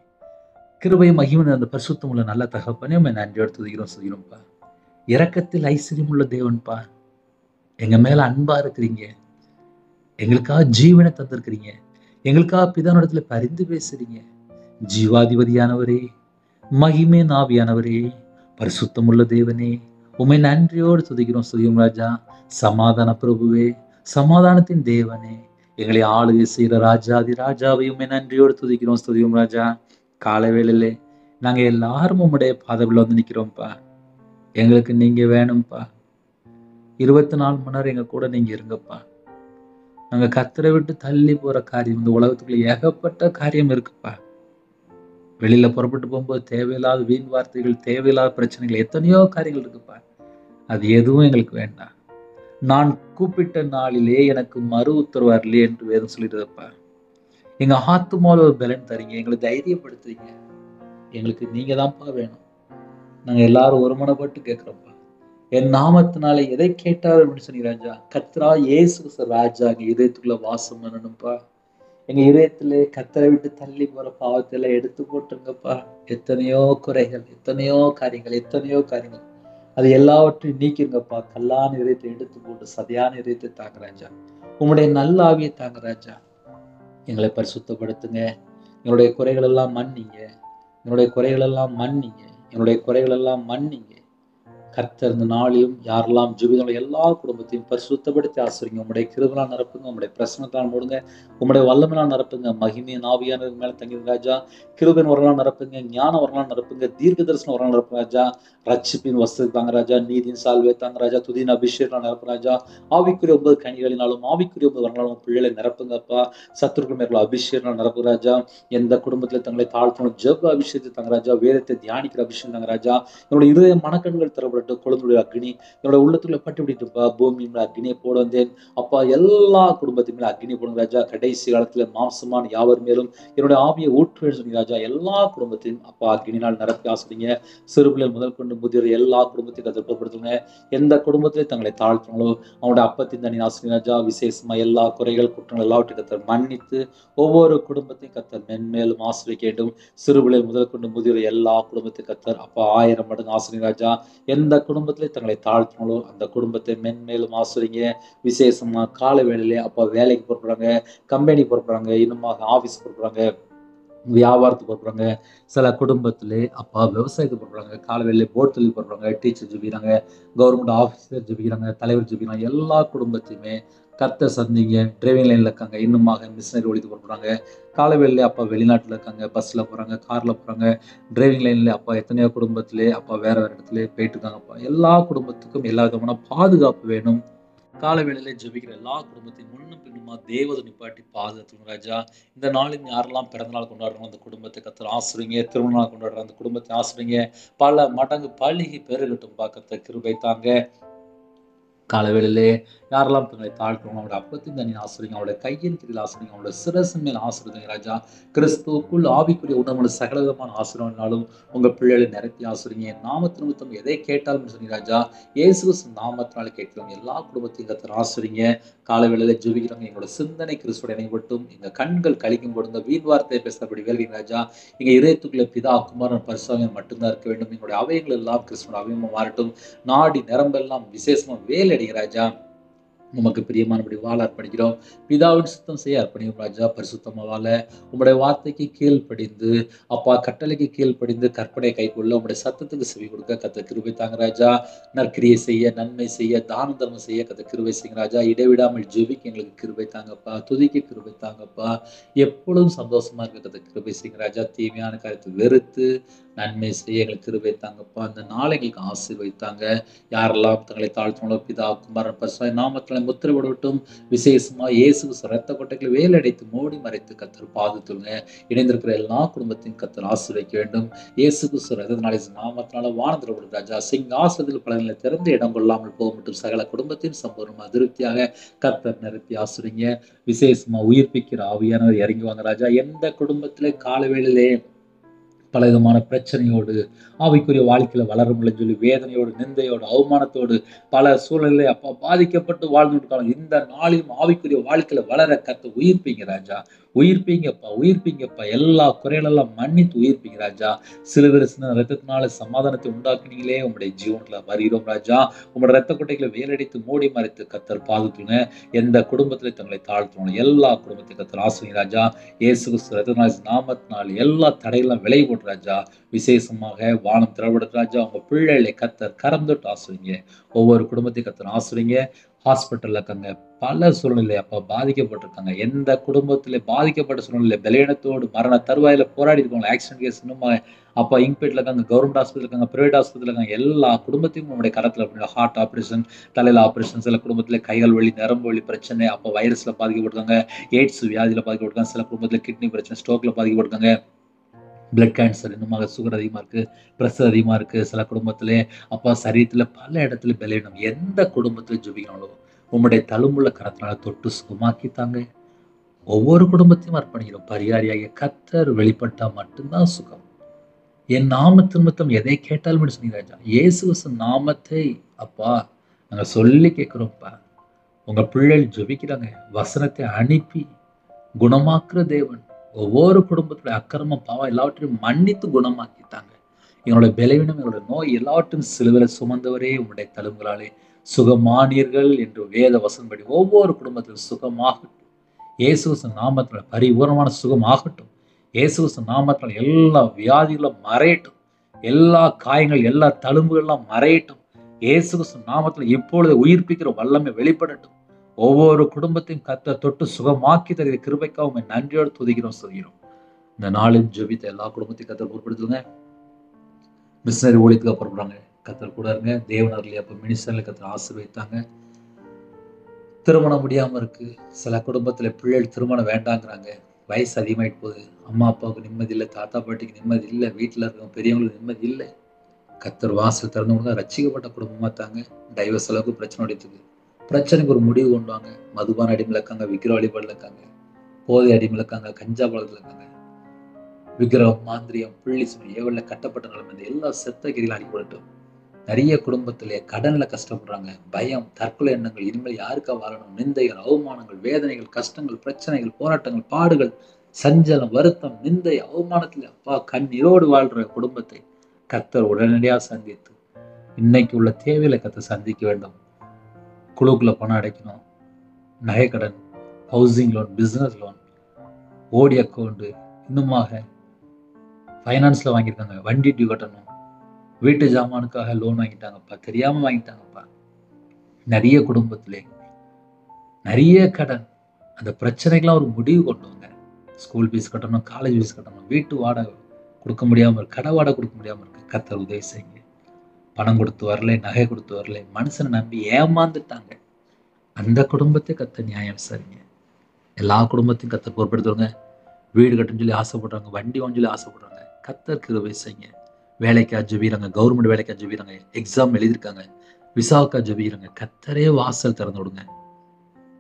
[SPEAKER 1] கிருபை மகிமை அந்த பரிசுத்தம் உள்ள நல்ல தகப்பனே, உம்மை நன்றியோடு துதிக்கிறோம்ப்பா. இரக்கத்தில் ஐஸ்வர்யம் உள்ள தேவன்பா. எங்க மேல அன்பா இருக்கிறீங்க. எங்களுக்காக ஜீவனை தந்திருக்கிறீங்க. எங்களுக்காக பிதானிடத்துல பரிந்து பேசுறீங்க. ஜீவாதிபதியானவரே, மகிமே நாவியானவரே, பரிசுத்தம் உள்ள தேவனே, உம்மை நன்றியோடு துதிக்கிறோம் ராஜா. சமாதான பிரபுவே, சமாதானத்தின் தேவனே, எங்களை ஆளுகை செய்கிற ராஜாதி ராஜாவை உம்மை நன்றியோடு துதிக்கிறோம் ராஜா. காலை வேளையிலே நாங்க எல்லாரும் உம்முடைய பாதவில் வந்து நிக்கிறோம்ப்பா. எங்களுக்கு நீங்க வேணும்ப்பா. 24 மணி நேரம் எங்க கூட நீங்க இருங்கப்பா. நாங்க கர்த்தரை விட்டு தள்ளி போற காரியம் இந்த உலகத்துக்குள்ள ஏகப்பட்ட காரியம் இருக்குப்பா. வெளியில புறப்பட்டு போகும்போது தேவையில்லாத வீண் வார்த்தைகள், தேவையில்லாத பிரச்சனைகள், எத்தனையோ காரியங்கள் இருக்குப்பா. அது எதுவும் எங்களுக்கு வேண்டாம். நான் கூப்பிட்ட நாளிலே எனக்கு மறு உத்தரவு வரலையே என்று வேதம் சொல்லிடுறப்பா. எங்க ஆத்துமால ஒரு பலன் தரீங்க, எங்களை தைரியப்படுத்துறீங்க. எங்களுக்கு நீங்க தான்ப்பா வேணும். நாங்க எல்லாரும் ஒருமனப்பட்டு கேட்கிறோம்ப்பா. என் நாமத்தினால எதை கேட்டாலும் அப்படின்னு சொன்னீங்க ராஜா. கர்த்தரா இயேசு ராஜா எங்க இதயத்துக்குள்ள வாசம் பண்ணணும்ப்பா. எங்க இதயத்திலே கர்த்தரை விட்டு தள்ளி போற பாவத்தை எல்லாம் எடுத்து போட்டுருங்கப்பா. எத்தனையோ குறைகள், எத்தனையோ காரியங்கள், அது எல்லாவற்றையும் நீக்கிருங்கப்பா. கல்லான இதயத்தை எடுத்து போட்டு சதையான இதயத்தை தாங்க ராஜா. உங்களுடைய நல்ல ஆவியை தாங்க ராஜா. எங்களை பரிசுத்தப்படுத்துங்க. என்னுடைய குறைகள் எல்லாம் மன்னிங்க. கர்த்தர் இந்த நாளிலும் யாரெல்லாம் ஜெபிதோட எல்லா குடும்பத்தையும் பரிசுத்தப்படுத்தி ஆசிரியங்க. உங்களுடைய கிருபையால் நிரப்புங்க. உங்களுடைய பிரசன்னத்தால் மூடுங்க. உங்களுடைய வல்லமையால் நிரப்புங்க. மகிமையின் ஆவியானவர் மேல தங்கிருங்க ராஜா. கிருபையின் வரலால் நிரப்புங்க. ஞான வரலால் நிரப்புங்க. தீர்க்க தரிசன வரலால் நிரப்புங்க ராஜா. ரட்சிப்பின் வஸ்து தாங்க ராஜா. நீதியின் சால்வை தாங்க ராஜா. துதியின் அபிஷேகம் நிரப்புங்க ராஜா. ஆவிக்குரிய 9 கனிகளினாலும் ஆவிக்குரிய 9 வரலாலும் பிள்ளைகளை நிரப்புங்கப்பா. சத்துருக்கள் மேற்கொள்ள அபிஷேகம் நிரப்பு ராஜா. எந்த குடும்பத்தில் தங்களை தாழ்த்தணும் ஜெப அபிஷேகத்தை தாங்க ராஜா. வேதத்தை தியானிக்கிற அபிஷேகம் தாங்க ராஜா. என்னுடைய இருதய மனக்கண்கள் திறப்படட்டும். குழந்தையுடைய அக்னி என்னோட உள்ளத்துக்குள்ள பட்டு விட்டுப்பா. பூமி மேல அக்னியை போட வந்தேன் அப்பா. எல்லா குடும்பத்தின் மேல அக்னி போடுங்க ராஜா. கடைசி காலத்துல மாம்சமான யாவர் மேலும் என்னுடைய ஆவியை ஊற்று சொன்னீங்க ராஜா. எல்லா குடும்பத்தையும் அப்பா அக்னினால் நிரப்பி ஆசிரியங்க. சிறுபிள்ளைகள் முதல் கொண்டு முதியோர் எல்லா குடும்பத்தையும் கற்றுப்படுத்துங்க. எந்த குடும்பத்திலே தங்களை தாழ்த்துங்களோ அவனுடைய அப்பத்தின் தனி ஆசிரியர் ராஜா. விசேஷமா எல்லா குறைகள் குற்றங்கள் எல்லாவற்றையும் கத்தர் மன்னித்து ஒவ்வொரு குடும்பத்தையும் கத்தர் மென்மேலும் ஆசிரியக்க வேண்டும். சிறுபிள்ளைகள் முதல் கொண்டு முதியோர் எல்லா குடும்பத்தையும் கத்தர் அப்பா 1000 மடங்கு ஆசிரியர் ராஜா. எந்த குடும்பத்திலே தங்களை தாழ்த்தினாலோ அந்த குடும்பத்தை மென்மேலும் ஆசிரியங்க. விசேஷமா காலை வேளையிலே அப்பா வேலைக்கு பொறுப்புறாங்க, கம்பெனிக்கு பொறுப்புறாங்க, இன்னுமாக ஆபீஸ் பொறுப்புறாங்க, வியாபாரத்துக்கு பொறுப்புறாங்க. சில குடும்பத்திலே அப்பா விவசாயத்துக்கு பொறுப்புறாங்க. காலை வேளையிலே போட் தொழில் பொறுப்புறாங்க. டீச்சர் ஜெபிக்கிறாங்க, கவர்மெண்ட் ஆஃபீஸர் ஜெபிக்கிறாங்க, தலைவர் ஜெபிக்கிறாங்க. எல்லா குடும்பத்தையுமே கர்த்தர் சந்திங்க. டிரைவிங் லைன்ல இருக்காங்க, இன்னுமாக மிஷினரி ஒழித்து போடுறாங்க. காலை வேளையிலே அப்பா வெளிநாட்டுல இருக்காங்க, பஸ்ல போறாங்க, கார்ல போறாங்க. டிரைவிங் லைன்ல அப்பா எத்தனையோ குடும்பத்திலே அப்பா வேற இடத்துல போயிட்டு இருக்காங்கப்பா. எல்லா குடும்பத்துக்கும் எல்லா விதமான பாதுகாப்பு வேணும். காலை வேளையிலே ஜெபிக்கிற எல்லா குடும்பத்தையும் முன்னும் பின்னுமா தேவதை நிப்பாட்டி பாதுகாத்துங்க ராஜா. இந்த நாளில் யாரெல்லாம் பிறந்த நாள் கொண்டாடுறோம் அந்த குடும்பத்தை கத்தர் ஆசிரியங்க. திருமண நாள் கொண்டாடுற அந்த குடும்பத்தை ஆசிரியங்க. பல மடங்கு பழுகி பெருகட்டும் பாக்கத்த கிருபை தாங்க. காலவேளையிலே யாரெல்லாம் தங்களை தாழ்த்துவாங்க அவருடைய அப்பத்தின் தண்ணி ஆசிரியங்க. அவருடைய கையின் கீழில் ஆசிரியங்க. அவருடைய சிரசின் மேல் ஆசிரியங்க ராஜா. கிறிஸ்துவுக்குள் ஆவிக்குரிய உணவுடைய சகல விதமான ஆசீர்வாதங்களும் உங்க பிள்ளைகளை நிரப்பி ஆசிரியங்க. நாமத்து நிமித்தம் எதை கேட்டாலும் சொன்னீங்க ராஜா. இயேசு நாமத்தினால கேட்கிறோம். எல்லா குடும்பத்தையும் கத்தர் ஆசிரியங்க. காலவேளையில ஜெபிக்கிறாங்க. எங்களோட சிந்தனை கிறிஸ்துவோட இணைப்பட்டும். எங்க கண்கள் கழிக்கும் பொழுது வீண் வார்த்தையை பேசுறபடி வேலைங்க ராஜா. எங்க இதயத்துக்குள்ள பிதா குமாரன் பரிசுத்தம் மட்டும்தான் இருக்க வேண்டும். எங்களுடைய அவைகள் எல்லாம் கிறிஸ்துவோட அவயமா மாறட்டும். நாடி நரம்பெல்லாம் விசேஷமா வேலை அடிங்க ராஜா. உமக்கு பிரியமானபடி வாழ அர்ப்பணிக்கிறோம். பிதாவின் சித்தம் செய்ய அர்ப்பணிக்கிறோம் ராஜா. பரிசுத்தமா வாழ உம்முடைய வார்த்தைக்கு கீழ்ப்படிந்து, அப்பா கட்டளைக்கு கீழ்ப்படிந்து கற்பனை கைக்கொள்ள உம்முடைய சத்தத்துக்கு செவி கொடுக்க கர்த்தர் கிருபை தாங்க ராஜா. நற்கிரியை செய்ய, நன்மை செய்ய, தான தர்மம் செய்ய கர்த்தர் கிருபை செய்யுங்க ராஜா. இடைவிடாமல் ஜெபிக்க எங்களுக்கு கிருபை தாங்கப்பா. துதிக்க கிருபை தாங்கப்பா. எப்பொழுதும் சந்தோஷமா இருக்க கர்த்தர் கிருபை செய்யுங்க ராஜா. தீமையான காரியத்தை வெறுத்து நன்மை செய்ய எங்களுக்கு கிருபை தாங்கப்பா. அந்த நாளை எங்களுக்கு ஆசீர்வதித்தாங்க. யாரெல்லாம் தங்களை தாழ்த்துங்களோ பிதா குமாரன் பரிசுத்த நாமத்தினாலே முத்திரையிடட்டும். விசேஷமா இயேசு இரத்த கொட்டைகளை வேலடைத்து மூடி மறைத்து கர்த்தர் பாதுகாத்துங்க. இணைந்திருக்கிற எல்லா குடும்பத்தையும் கர்த்தர் ஆசீர்வதிக்க வேண்டும். இயேசு கிறிஸ்து இரத்தத்தினாலே நாமத்தினால வானத்திற்கு ராஜா சிங்காசனத்தில் பலன்களை திறந்து இடம் கொள்ளாமல் போக மட்டும் சகல குடும்பத்தையும் சம்பூர்ணமா அதிருப்தியாக கர்த்தர் நிரப்பி ஆசீர்வதிங்க. விசேஷமா உயிர்ப்பிக்கிற ஆவியானவர் இறங்கி வாங்க ராஜா. எந்த குடும்பத்திலே காலவேளையிலே பல விதமான பிரச்சனையோடு ஆவிக்குரிய வாழ்க்கையில வளர முடியலன்னு சொல்லி வேதனையோடு, நிந்தையோடு, அவமானத்தோடு பல சூழ்நிலை அப்பா பாதிக்கப்பட்டு வாழ்ந்துட்டு இருக்காங்க. இந்த நாளிலும் ஆவிக்குரிய வாழ்க்கையில வளர கர்த்தர் உயிர்ப்பீங்க ராஜா. உயிர்ப்பீங்கப்பா, உயிர்ப்பீங்கப்பா. எல்லா குறைகளெல்லாம் மன்னித்து உயிர்ப்பீங்க ராஜா. சிலுவை ரத்தத்தினால சமாதானத்தை உண்டாக்குனீங்களே, உங்களுடைய ஜீவன்ல வருகிறோம் ராஜா. உங்களுடைய ரத்த கொட்டைகளை வேலடித்து மூடி மறைத்து கர்த்தர் பாதுகாத்துங்க. எந்த குடும்பத்திலே தங்களை தாழ்த்துவாங்க எல்லா குடும்பத்தையும் கர்த்தர் ஆசீர்வதிங்க ராஜா. இயேசு கிறிஸ்து இரத்தத்தினால நாமத்தினால் எல்லா தடையெல்லாம் விலகி போட்டு ராஜா. விசேஷமாக வானம் திறப்படுது ராஜா. உங்க பிள்ளைகளை கர்த்தர் கரம் தொட்டு ஆசீர்வதிங்க. ஒவ்வொரு குடும்பத்தையும் கர்த்தர் ஆசீர்வதிங்க. ஹாஸ்பிட்டல்ல இருக்காங்க, பல சூழ்நிலை அப்பா பாதிக்கப்பட்டிருக்காங்க. எந்த குடும்பத்திலே பாதிக்கப்பட்ட சூழ்நிலை பலவீனத்தோடு மரண தருவாயில போராடி இருக்காங்க. ஆக்சிடென்ட் கேஸ் இன்னுமா அப்பா இன்பேட்ல இருக்காங்க, கவர்மெண்ட் ஹாஸ்பிட்டல் இருக்காங்க, பிரைவேட் ஹாஸ்பிட்டல் இருக்காங்க. எல்லா குடும்பத்தையும் உங்களுடைய கரத்துல ஹார்ட் ஆபரேஷன், தலையில ஆபரேஷன், சில குடும்பத்துல கைகள் வலி, நரம்பு வலி பிரச்சனை, அப்ப வைரஸ்ல பாதிக்கப்பட்டிருக்காங்க, எய்ட்ஸ் வியாதியில பாதிக்கப்பட்டிருக்காங்க, சில குடும்பத்துல கிட்னி பிரச்சனை, ஸ்ட்ரோக்ல பாதிக்கப்பட்டிருக்காங்க, பிளட் கேன்சர், இன்னுமாக சுகர் அதிகமா இருக்கு, பிரஷர் அதிகமா இருக்கு. சில குடும்பத்திலே அப்பா சரீரத்துல பல இடத்துல பலவீனம். எந்த குடும்பத்துல ஜெபிக்கிறாங்களோ உம்முடைய தழும்புள்ள கரத்தினால தொட்டு சுகமாக்கித்தாங்க. ஒவ்வொரு குடும்பத்தையும் அர்ப்பணிக்கிறோம். பரிகாரியாகிய கர்த்தர் வெளிப்பட்டா மட்டும்தான் சுகம். என் நாமத்தின் நிமித்தம் எதை கேட்டாலும் சொன்னீங்க ராஜா. இயேசு கிறிஸ்து நாமத்தை அப்பா நாங்க சொல்லி கேட்கிறோம்ப்பா. உங்க பிள்ளைகள் ஜெபிக்கிறாங்க. வசனத்தை அனுப்பி குணமாக்குற தேவன் ஒவ்வொரு குடும்பத்துடைய அக்கிரமம் பாவம் எல்லாவற்றையும் மன்னித்து குணமாக்கித்தாங்க. எங்களுடைய பலவீனம், எங்களுடைய நோய் எல்லாவற்றையும் சிலுவையில சுமந்தவரே உங்களுடைய தழும்புகளாலே சுகமானீர்கள் என்று வேத வசனப்படி ஒவ்வொரு குடும்பத்திலும் சுகமாகட்டும். இயேசு கிறிஸ்து நாமத்தினால பரிபூரணமான சுகமாகட்டும். இயேசு கிறிஸ்து நாமத்தினால எல்லா வியாதிகளும் மறையட்டும். எல்லா காயங்கள், எல்லா தழும்புகள்லாம் மறையட்டும். இயேசு கிறிஸ்து நாமத்துல இப்பொழுது உயிர்ப்பிக்கிற வல்லமை வெளிப்படட்டும். ஒவ்வொரு குடும்பத்தையும் கர்த்தர் தொட்டு சுகமாக்கி தருகிற கிருபைக்காக உண்மை நன்றியோடு துதிக்கிறோம், சொல்கிறோம். இந்த நாளில் ஜெபித்த எல்லா குடும்பத்தையும் கர்த்தர் பொறுப்படுத்துங்க. மிஷனரி ஊழியத்துக்கு அப்புறப்படுறாங்க, கர்த்தர் கூட இருங்க. தேவனர்லி அப்ப மினிஸ்டர்ல கர்த்தர் ஆசீர்வதித்தாங்க. திருமணம் முடியாம இருக்கு. சில குடும்பத்துல பிள்ளைகள் திருமணம் வேண்டாங்கிறாங்க. வயசு அதிகமாயிட்டு போகுது. அம்மா அப்பாவுக்கு நிம்மதி இல்லை, தாத்தா பாட்டிக்கு நிம்மதி இல்லை, வீட்டுல இருக்கவங்க பெரியவங்களுக்கு நிம்மதி இல்லை. கர்த்தர் வாசல் திறந்தவங்க ரட்சிக்கப்பட்ட குடும்பமா தாங்க. டைவர்ஸ் அளவுக்கு பிரச்சனை ஓடிட்டுருக்கு. பிரச்சனைக்கு ஒரு முடிவு கொண்டு வாங்க. மதுபான அடிமையில் இருக்காங்க, விக்கிர வழிபாடுல இருக்காங்க, போதை அடிமையில் இருக்காங்க, கஞ்சா பழத்துல இருக்காங்க, விக்கிரகம், மாந்திரியம், புள்ளி சுமை, ஏவல்ல கட்டப்பட்ட நிலைமை, இந்த எல்லா செத்த கிரிகளும் அடிபடட்டும். நிறைய குடும்பத்திலே கடன்ல கஷ்டப்படுறாங்க. பயம், தற்கொலை எண்ணங்கள், இனிமேல் யாருக்கா வாழணும், நிந்தைகள், அவமானங்கள், வேதனைகள், கஷ்டங்கள், பிரச்சனைகள், போராட்டங்கள், பாடுகள், சஞ்சலம், வருத்தம், நிந்தை, அவமானத்தில் அப்பா கண்ணீரோடு வாழ்ற குடும்பத்தை கர்த்தர் உடனடியாக சந்தித்து இன்னைக்கு உள்ள தேவையில கர்த்தர் சந்திக்க வேண்டும். குழுக்குள்ள பணம் அடைக்கணும், நகைக்கடன், ஹவுசிங் லோன், பிசினஸ் லோன், ஓடி அக்கௌண்ட், இன்னுமாக ஃபைனான்ஸ்ல வாங்கியிருக்காங்க, வண்டி டியூ கட்டணும், வீட்டு ஜாமானுக்காக லோன் வாங்கிட்டாங்கப்பா, தெரியாம வாங்கிட்டாங்கப்பா. நிறைய குடும்பத்திலே நிறைய கடன். அந்த பிரச்சனைக்கெல்லாம் ஒரு முடிவு கொண்டு வாங்க. ஸ்கூல் ஃபீஸ் கட்டணும், காலேஜ் ஃபீஸ் கட்டணும், வீட்டு வாடகை கொடுக்க முடியாம இருக்கு, கடை வாடகை கொடுக்க முடியாம இருக்கு. கர்த்தர் உதவி செய்யுங்க. பணம் கொடுத்து வரல, நகை கொடுத்து வரல, மனுஷனை நம்பி ஏமாந்துட்டாங்க. அந்த குடும்பத்தை கர்த்தர் நியாயம் விசாரிங்க. எல்லா குடும்பத்தையும் கர்த்தர் பொறுப்படுத்துவாங்க. வீடு கட்டுன்னு சொல்லி ஆசைப்படுறாங்க, வண்டி வாங்க சொல்லி ஆசைப்படுறாங்க. கர்த்தர் கிருபை செய்யுங்க. வேலைக்காக ஜெபிக்கிறாங்க, கவர்மெண்ட் வேலைக்காக ஜெபிக்கிறாங்க, எக்ஸாம் எழுதியிருக்காங்க, விசாவுக்காக ஜெபிக்கிறாங்க. கர்த்தரே வாசல் திறந்து விடுங்க.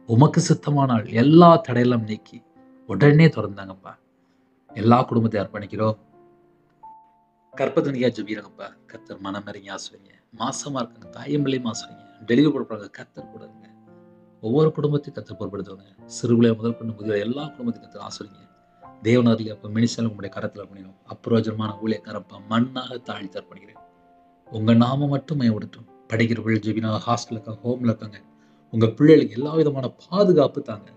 [SPEAKER 1] உமக்கு சித்தமானால் எல்லா தடையெல்லாம் நீக்கி உடனே திறந்தாங்கப்பா. எல்லா குடும்பத்தையும் அர்ப்பணிக்கிறோம். கற்பத்தினியா ஜெபிக்கிறாங்கப்பா. கர்த்தர் மனம் இறங்கி ஆசுவீங்க. மாசமா இருக்காங்க, தாயம்பிள்ளையும் ஆசுவீங்க, டெலிவரி போடுறாங்க. கர்த்தர் கூட இருங்க. ஒவ்வொரு குடும்பத்தையும் கர்த்தர் பொறுப்படுத்துவாங்க. சிறுபிள்ளை முதல் கொண்டு முதியோர் எல்லா குடும்பத்தையும் கர்த்தர் ஆசுவீங்க. தேவனர்லி அப்ப மினிஸ்டர் உங்களுடைய கரத்துல பண்ணிடும். அப்பிரயோஜனமான ஊழியக்காரப்பா மண்ணாக தாழ்த்தி அர்ப்பணிக்கிறேன். உங்க நாம மட்டும் மேம்படுத்தும். படிக்கிற பிள்ளை ஜெபினா, ஹாஸ்டல் இருக்காங்க, ஹோம்ல இருக்காங்க, உங்கள் பிள்ளைகளுக்கு எல்லா விதமான பாதுகாப்பு தாங்க.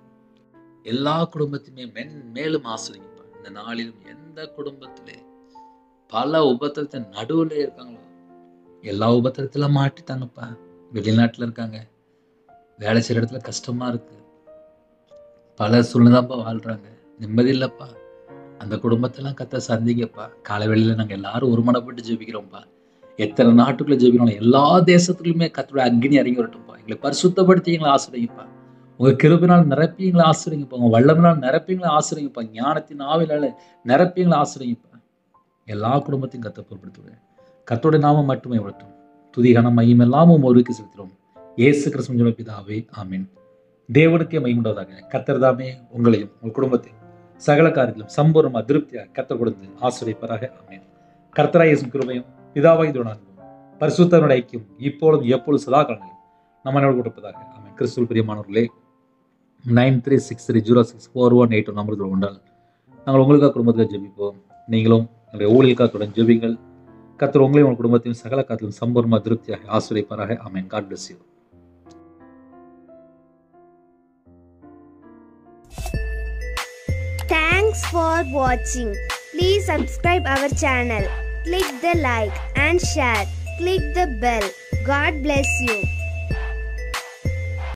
[SPEAKER 1] எல்லா குடும்பத்தையுமே மேலும் ஆசிரியப்பா. இந்த நாளிலும் எந்த குடும்பத்திலே பல உபத்திரத்தின் நடுவில் இருக்காங்களோ எல்லா உபத்திரத்துல மாட்டித்தாங்கப்பா. வெளிநாட்டில் இருக்காங்க, வேலை செய்கிற இடத்துல கஷ்டமா இருக்கு, பல சூழ்நிலைப்பா வாழ்றாங்க, நிம்மதி இல்லைப்பா. அந்த குடும்பத்தெல்லாம் கத்த சந்திங்கப்பா. காலை வேளையில நாங்கள் எல்லாரும் ஒருமனப்பட்டு ஜெபிக்கிறோம்ப்பா. எத்தனை நாட்டுக்குள்ள ஜெபிக்கிறோம், எல்லா தேசத்துலையுமே கர்த்தருடைய அக்கினி இறங்கி வரட்டும்ப்பா. எங்களை பரிசுத்தப்படுத்தி எங்களை ஆசிரியப்பா. உங்க கிருபினால் நிரப்பி எங்களை ஆசிரியப்பா. உங்க வல்லமையினால் நிரப்பி எங்களை ஆசிரியப்பா. ஞானத்தின் ஆவியால நிரப்பி எங்களை ஆசிரியப்பா. எல்லா குடும்பத்தையும் கத்த பொருட்படுத்துவேன். கர்த்தருடைய நாமம் மட்டுமே வரட்டும். துதிகான மையம் எல்லாமும் ஒருவருக்கு செலுத்துகிறோம். இயேசு கிறிஸ்துவின் பிதாவே, ஆமென். தேவனுக்கே மகிமையுண்டாவதாக. கர்த்தர் தாமே உங்களையும் உங்கள் குடும்பத்தையும் சகல காரியத்திலும் சம்பூர்ணமா திருப்தியாக கர்த்தர் கொடுத்து ஆசீர்வதிப்பாராக. ஆமென். கர்த்தராகிய இயேசுவின் கிருபையும் பிதாவாகிய தேவனுடைய பரிசுத்தருடைய ஐக்கியம் இப்பொழுதும் எப்பொழுதும் சதா காலங்களிலும் நம்மளோடு கொடுப்பதாக. ஆமென். கிறிஸ்துவில் பிரியமானவர்களே, 9363064181 நம்பர் கொண்டால் நாங்கள் உங்களுக்காக குடும்பத்தில் ஜெபிப்போம். நீங்களும் எங்களுடைய ஊழியக்காக தொடர்ந்து ஜெபிங்கள். கர்த்தர் உங்களையும் உங்கள் குடும்பத்தையும் சகல காரியத்திலும் சம்பூர்ணமா திருப்தியாக ஆசீர்வதிப்பாராக. ஆமென். God bless you.
[SPEAKER 2] Thanks for watching. Please subscribe our channel. Click the like and share. Click the bell. God bless you.